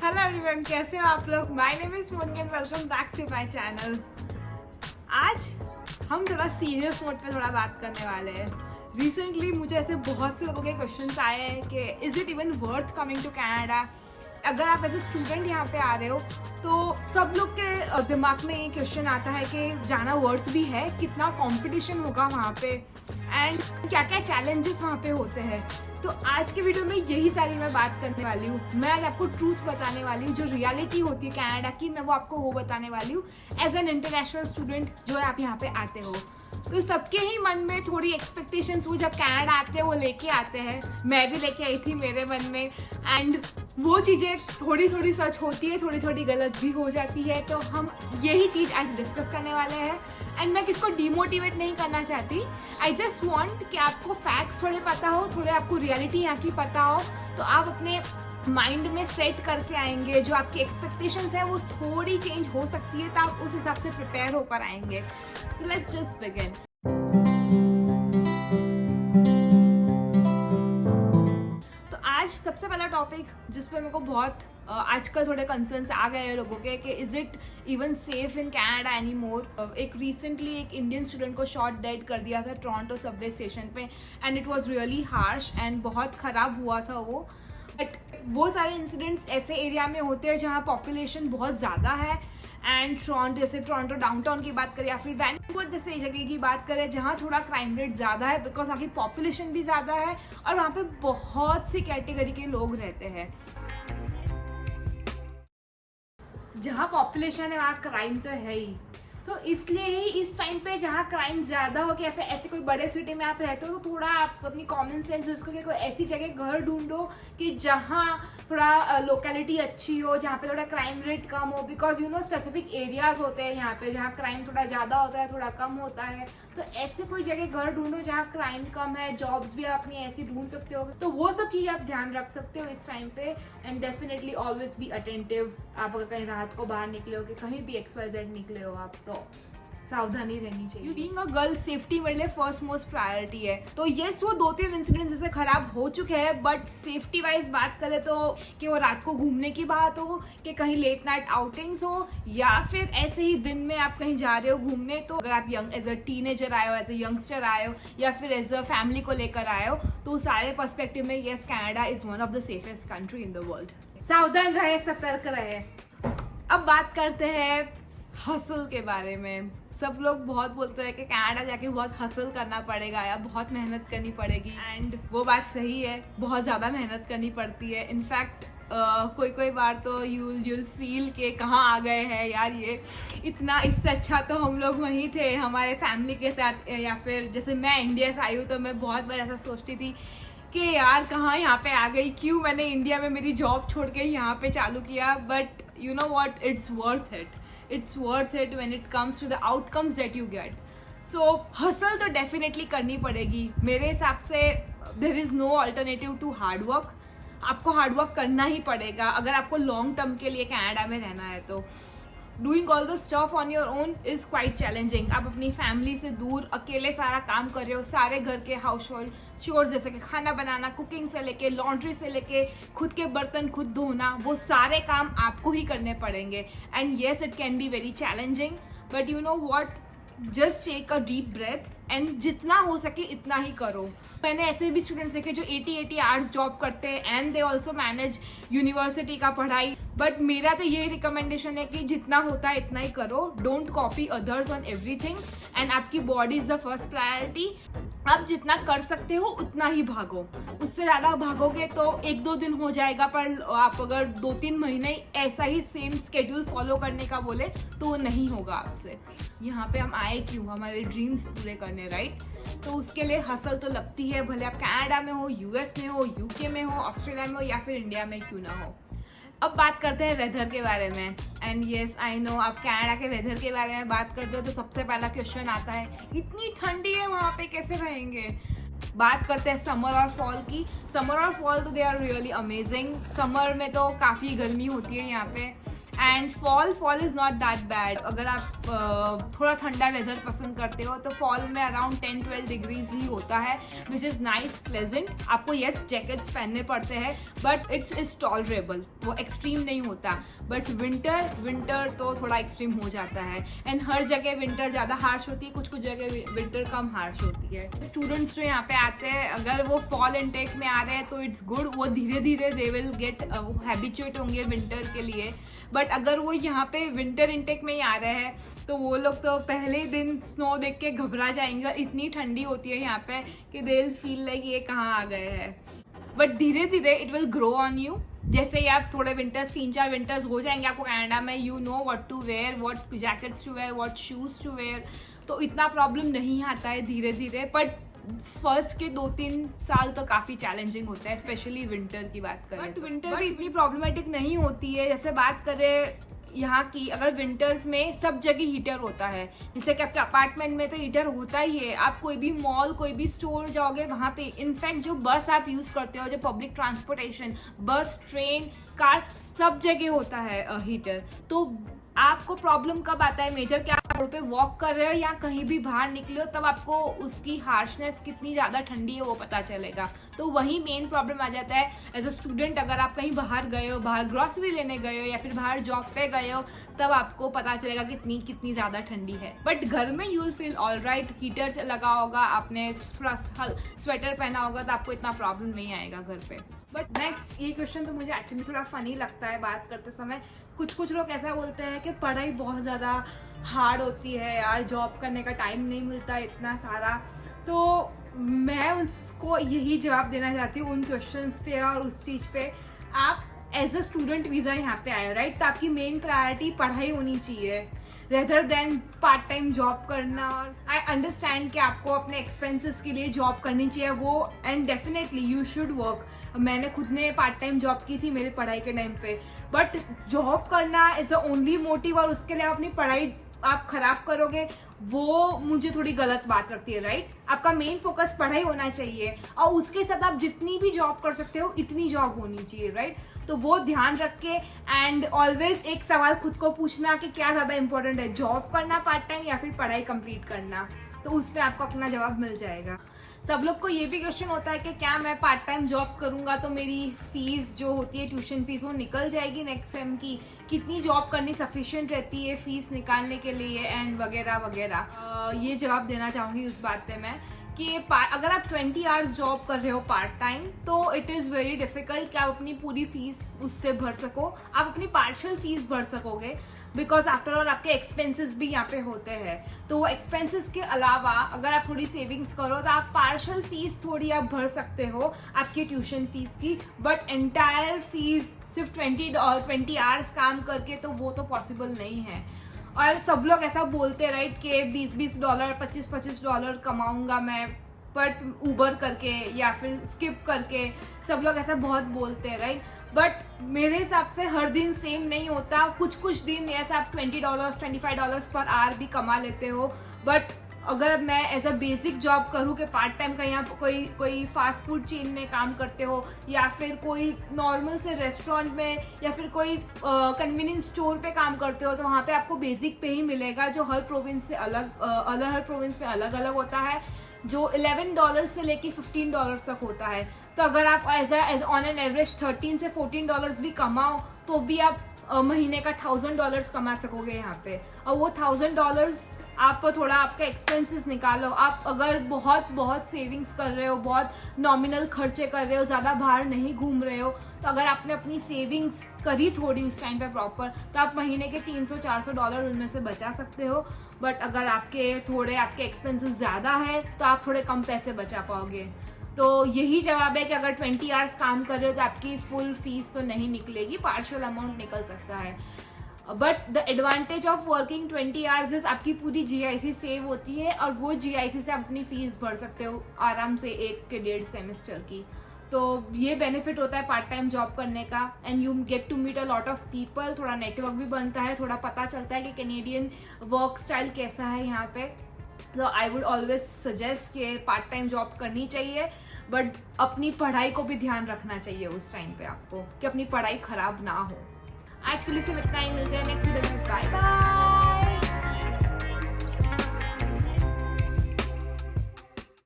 Hello everyone, कैसे हो आप लोग। My name is Moni and welcome back to my channel. आज हम थोड़ा सीरियस नोट पे थोड़ा बात करने वाले हैं। रिसेंटली मुझे ऐसे बहुत से लोगों के क्वेश्चंस आए हैं कि is it even worth coming to Canada. अगर आप एज ए स्टूडेंट यहाँ पे आ रहे हो तो सब लोग के दिमाग में ये क्वेश्चन आता है कि जाना वर्थ भी है, कितना कंपटीशन होगा वहाँ पे एंड क्या क्या चैलेंजेस वहाँ पे होते हैं। तो आज के वीडियो में यही सारी मैं बात करने वाली हूँ। मैं आज आपको ट्रूथ बताने वाली हूँ, जो रियलिटी होती है कनाडा की, मैं वो आपको वो बताने वाली हूँ एज एन इंटरनेशनल स्टूडेंट जो आप यहाँ पे आते हो। तो सबके ही मन में थोड़ी एक्सपेक्टेशंस वो जब कनाडा आते हैं वो लेके आते हैं। मैं भी लेके आई थी मेरे मन में एंड वो चीज़ें थोड़ी थोड़ी सच होती है, थोड़ी थोड़ी गलत भी हो जाती है। तो हम यही चीज़ आज डिस्कस करने वाले हैं एंड मैं किसको डिमोटिवेट नहीं करना चाहती। आई जस्ट वॉन्ट कि आपको फैक्ट्स थोड़े पता हो, थोड़े आपको रियलिटी यहाँ की पता हो, तो आप अपने माइंड में सेट करके आएंगे। जो आपकी एक्सपेक्टेशंस है वो थोड़ी चेंज हो सकती है, तो आप उस हिसाब से प्रिपेयर होकर आएंगे। So let's just begin. तो आज सबसे पहला टॉपिक जिस पर मेरे को बहुत आजकल थोड़े कंसर्न्स आ गए हैं लोगों के कि is it even safe in Canada any more. एक रिसेंटली एक इंडियन स्टूडेंट को शॉट डेड कर दिया था टोरंटो सबवे स्टेशन पे and it was really harsh and बहुत ख़राब हुआ था वो। बट वो सारे इंसिडेंट्स ऐसे एरिया में होते हैं जहाँ पॉपुलेशन बहुत ज़्यादा है एंड टोरंटो, जैसे टोरंटो डाउनटाउन की बात करें या फिर वैंकूवर जैसे जगह की बात करें जहाँ थोड़ा क्राइम रेट ज़्यादा है बिकॉज वहाँ की पॉपुलेशन भी ज़्यादा है और वहाँ पे बहुत सी कैटेगरी के लोग रहते हैं। जहाँ पॉपुलेशन है वहाँ क्राइम तो है ही, तो इसलिए ही इस टाइम पे जहाँ क्राइम ज़्यादा हो या फिर ऐसे कोई बड़े सिटी में आप रहते हो तो थोड़ा आप अपनी कॉमन सेंस यूज़ करके कोई ऐसी जगह घर ढूंढो कि जहाँ थोड़ा लोकेलिटी अच्छी हो, जहाँ पे थोड़ा क्राइम रेट कम हो। Because you know specific areas होते हैं यहाँ पे जहाँ क्राइम थोड़ा ज़्यादा होता है, थोड़ा कम होता है। तो ऐसे कोई जगह घर ढूंढो जहाँ क्राइम कम है, जॉब्स भी आप अपनी ऐसी ढूंढ सकते हो। तो वो सब चीज़ आप ध्यान रख सकते हो इस टाइम पे and definitely always be attentive. आप अगर कहीं रात को बाहर निकले हो कि कहीं भी XYZ निकले हो आप, तो सावधानी रहनी चाहिए। बीइंग अ गर्ल सेफ्टी मेरे लिए फर्स्ट मोस्ट प्रायोरिटी है। तो यस, वो 2-3 इंसिडेंट्स जैसे खराब हो चुके हैं, बट सेफ्टी वाइज बात करें तो कि वो रात को घूमने की बात हो कि कहीं लेट नाइट आउटिंग्स हो या फिर ऐसे ही दिन में आप कहीं जा रहे हो घूमने, तो अगर आप यंग एज अ टीनेजर आए हो, एज अ यंगस्टर आए हो या फिर एज अ फैमिली को लेकर आए हो, तो सारे पर्सपेक्टिव में yes, Canada is one of the safest country in the world. सावधान रहे, सतर्क रहे। अब बात करते हैं हसल के बारे में। सब लोग बहुत बोलते हैं कि कनाडा जाके बहुत हसल करना पड़ेगा या बहुत मेहनत करनी पड़ेगी एंड वो बात सही है, बहुत ज़्यादा मेहनत करनी पड़ती है। इनफैक्ट कोई बार तो यूल फील के कहाँ आ गए हैं यार ये, इतना इससे अच्छा तो हम लोग वहीं थे हमारे फैमिली के साथ। या फिर जैसे मैं इंडिया से आई हूँ तो मैं बहुत बार ऐसा सोचती थी कि यार कहाँ यहाँ पे आ गई, क्यों मैंने इंडिया में मेरी जॉब छोड़ के यहाँ पे चालू किया। But you know what, it's worth it. It's worth it when it comes to the outcomes that you get. So hustle तो definitely करनी पड़ेगी मेरे हिसाब से। there is no alternative to hard work. आपको हार्ड वर्क करना ही पड़ेगा अगर आपको लॉन्ग टर्म के लिए कनाडा में रहना है। तो doing all the stuff on your own is quite challenging. आप अपनी फैमिली से दूर अकेले सारा काम कर रहे हो, सारे घर के हाउस होल्ड चोर्स जैसे कि खाना बनाना, कुकिंग से लेके लॉन्ड्री से लेके खुद के बर्तन खुद धोना, वो सारे काम आपको ही करने पड़ेंगे and yes it can be very challenging. But you know what, just take a deep breath and जितना हो सके इतना ही करो। मैंने ऐसे भी स्टूडेंट्स देखे जो 80 आवर्स जॉब करते हैं and they also manage university का पढ़ाई। बट मेरा तो ये रिकमेंडेशन है कि जितना होता है इतना ही करो। Don't copy others on everything and आपकी body is the first priority. आप जितना कर सकते हो उतना ही भागो, उससे ज़्यादा भागोगे तो 1-2 दिन हो जाएगा, पर आप अगर 2-3 महीने ऐसा ही सेम स्केड्यूल फॉलो करने का बोले तो नहीं होगा आपसे। यहाँ पे हम आए क्यों, हमारे ड्रीम्स पूरे करने, राइट? तो उसके लिए हसल तो लगती है, भले आप कनाडा में हो, US में हो, UK में हो, ऑस्ट्रेलिया में हो या फिर इंडिया में क्यों ना हो। अब बात करते हैं वेदर के बारे में एंड येस आई नो, आप कनाडा के वेदर के बारे में बात करते हो तो सबसे पहला क्वेश्चन आता है इतनी ठंडी है वहाँ पे कैसे रहेंगे। बात करते हैं समर और फॉल की। समर और फॉल तो they are really amazing. Summer में तो काफ़ी गर्मी होती है यहाँ पे and fall is not that bad. अगर आप थोड़ा ठंडा वेदर पसंद करते हो तो फॉल में अराउंड 10-12 डिग्रीज ही होता है, विच इज़ नाइस प्लेजेंट। आपको येस जैकेट्स पहनने पड़ते हैं बट इट्स टॉलरेबल, वो एक्सट्रीम नहीं होता। बट विंटर तो थोड़ा एक्सट्रीम हो जाता है, एंड हर जगह विंटर ज़्यादा हार्श होती है, कुछ जगह विंटर कम हार्श होती है। स्टूडेंट्स जो यहाँ पे आते हैं, अगर वो फॉल इनटेक में आ रहे हैं तो इट्स गुड, वो धीरे धीरे दे विल गेट हैबिचुएट होंगे विंटर के लिए। बट अगर वो यहाँ पे विंटर इनटेक में ही आ रहे हैं तो वो लोग तो पहले दिन स्नो देख के घबरा जाएंगे, इतनी ठंडी होती है यहाँ पे कि दे विल फील लाइक ये कहाँ आ गए हैं। बट धीरे धीरे it will grow on you. जैसे ही आप थोड़े विंटर्स 3-4 विंटर्स हो जाएंगे आपको कनाडा में, you know what to wear, what jackets to wear, what shoes to wear, तो इतना प्रॉब्लम नहीं आता है धीरे धीरे। बट फर्स्ट के 2-3 साल तो काफ़ी चैलेंजिंग होता है, स्पेशली विंटर की बात करें। बट विंटर भी इतनी प्रॉब्लमेटिक नहीं होती है। जैसे बात करें यहाँ की, अगर विंटर्स में सब जगह हीटर होता है, जैसे कि आपके अपार्टमेंट में तो हीटर होता ही है, आप कोई भी मॉल कोई भी स्टोर जाओगे वहाँ पे, इनफैक्ट जो बस आप यूज़ करते हो, जो पब्लिक ट्रांसपोर्टेशन, बस, ट्रेन, कार, सब जगह होता है हीटर। तो आपको प्रॉब्लम कब आता है मेजर, क्या आप रोड पे वॉक कर रहे हो या कहीं भी बाहर निकले हो, तब आपको उसकी हार्शनेस कितनी ज़्यादा ठंडी है वो पता चलेगा। तो वही मेन प्रॉब्लम आ जाता है एज अ स्टूडेंट। अगर आप कहीं बाहर गए हो, बाहर ग्रॉसरी लेने गए हो या फिर बाहर जॉब पे गए हो, तब आपको पता चलेगा कितनी ज़्यादा ठंडी है। बट घर में you will feel all right, heater लगा होगा, आपने थोड़ा स्वेटर पहना होगा तो आपको इतना प्रॉब्लम नहीं आएगा घर पे। बट नेक्स्ट, ये क्वेश्चन तो मुझे एक्चुअली थोड़ा फनी लगता है बात करते समय। कुछ लोग ऐसा बोलते हैं कि पढ़ाई बहुत ज़्यादा हार्ड होती है यार, जॉब करने का टाइम नहीं मिलता इतना सारा। तो मैं उसको यही जवाब देना चाहती हूँ उन क्वेश्चंस पे और उस चीज़ पे। आप एज अ स्टूडेंट वीज़ा यहाँ पे आए हो, राइट? तो आपकी मेन प्रायोरिटी पढ़ाई होनी चाहिए rather than part time job करना। और आई अंडरस्टैंड कि आपको अपने एक्सपेंसेस के लिए जॉब करनी चाहिए वो, and definitely you should work. मैंने खुद ने पार्ट टाइम जॉब की थी मेरी पढ़ाई के टाइम पे, बट जॉब करना इज द ओनली मोटिव और उसके लिए अपनी पढ़ाई आप खराब करोगे, वो मुझे थोड़ी गलत बात लगती है, राइट? आपका मेन फोकस पढ़ाई होना चाहिए और उसके साथ आप जितनी भी जॉब कर सकते हो इतनी जॉब होनी चाहिए, राइट? तो वो ध्यान रख के, एंड ऑलवेज एक सवाल खुद को पूछना कि क्या ज्यादा इंपॉर्टेंट है, जॉब करना पार्ट टाइम या फिर पढ़ाई कंप्लीट करना। तो उस पर आपको अपना जवाब मिल जाएगा। सब लोग को ये भी क्वेश्चन होता है कि क्या मैं पार्ट टाइम जॉब करूंगा तो मेरी फीस जो होती है ट्यूशन फीस वो निकल जाएगी नेक्स्ट सेम की, कितनी जॉब करनी सफिशिएंट रहती है फीस निकालने के लिए, एंड वगैरह वगैरह। ये जवाब देना चाहूंगी उस बात पे मैं कि अगर आप 20 आवर्स जॉब कर रहे हो पार्ट टाइम तो इट इज़ वेरी डिफिकल्ट कि आप अपनी पूरी फीस उससे भर सको। आप अपनी पार्शियल फीस भर सकोगे बिकॉज आफ्टर ऑल आपके एक्सपेंसेस भी यहाँ पे होते हैं। तो वो एक्सपेंसेस के अलावा अगर आप थोड़ी सेविंग्स करो तो आप पार्शियल फीस थोड़ी आप भर सकते हो आपकी ट्यूशन फीस की, बट एंटायर फीस सिर्फ 20 आवर्स काम करके तो वो तो पॉसिबल नहीं है। और सब लोग ऐसा बोलते राइट कि $20 $25 कमाऊंगा मैं, बट ऊबर करके या फिर स्किप करके, सब लोग ऐसा बहुत बोलते हैं, राइट? बट मेरे हिसाब से हर दिन सेम नहीं होता। कुछ दिन ऐसा आप $20 $25 पर आवर भी कमा लेते हो, बट अगर मैं एज अ बेसिक जॉब करूँ कि पार्ट टाइम कहीं आप कोई फास्ट फूड चेन में काम करते हो या फिर कोई नॉर्मल से रेस्टोरेंट में या फिर कोई कन्वीनियंस स्टोर पे काम करते हो, तो वहाँ पे आपको बेसिक पे ही मिलेगा जो हर प्रोविंस से हर प्रोविंस में अलग अलग होता है, जो $11 से लेके $15 तक होता है। तो अगर आप एज ऑन एन एवरेज $13 से $14 भी कमाओ तो भी आप महीने का $1000 कमा सकोगे यहाँ पे। और वो $1000 आप थोड़ा आपका एक्सपेंसेस निकालो। आप अगर बहुत सेविंग्स कर रहे हो, बहुत नॉमिनल खर्चे कर रहे हो, ज़्यादा बाहर नहीं घूम रहे हो, तो अगर आपने अपनी सेविंग्स करी थोड़ी उस टाइम पे प्रॉपर, तो आप महीने के $300-400 उनमें से बचा सकते हो। बट अगर आपके एक्सपेंसेस ज़्यादा है तो आप थोड़े कम पैसे बचा पाओगे। तो यही जवाब है कि अगर 20 आवर्स काम कर रहे हो तो आपकी फुल फीस तो नहीं निकलेगी, पार्शियल अमाउंट निकल सकता है। But the advantage of working 20 hours is आपकी पूरी GIC सेव होती है और वो GIC से आप अपनी फीस भर सकते हो आराम से 1 से 1.5 सेमेस्टर की। तो ये बेनिफिट होता है पार्ट टाइम जॉब करने का, and you get to meet a lot of people, थोड़ा नेटवर्क भी बनता है, थोड़ा पता चलता है कि कैनेडियन वर्क स्टाइल कैसा है यहाँ पे। तो आई वुड ऑलवेज सजेस्ट कि पार्ट टाइम जॉब करनी चाहिए, बट अपनी पढ़ाई को भी ध्यान रखना चाहिए उस टाइम पे आपको कि अपनी पढ़ाई खराब ना हो। आज के लिए सिर्फ इतना ही, मिलते हैं नेक्स्ट वीडियो में, बाय बाय।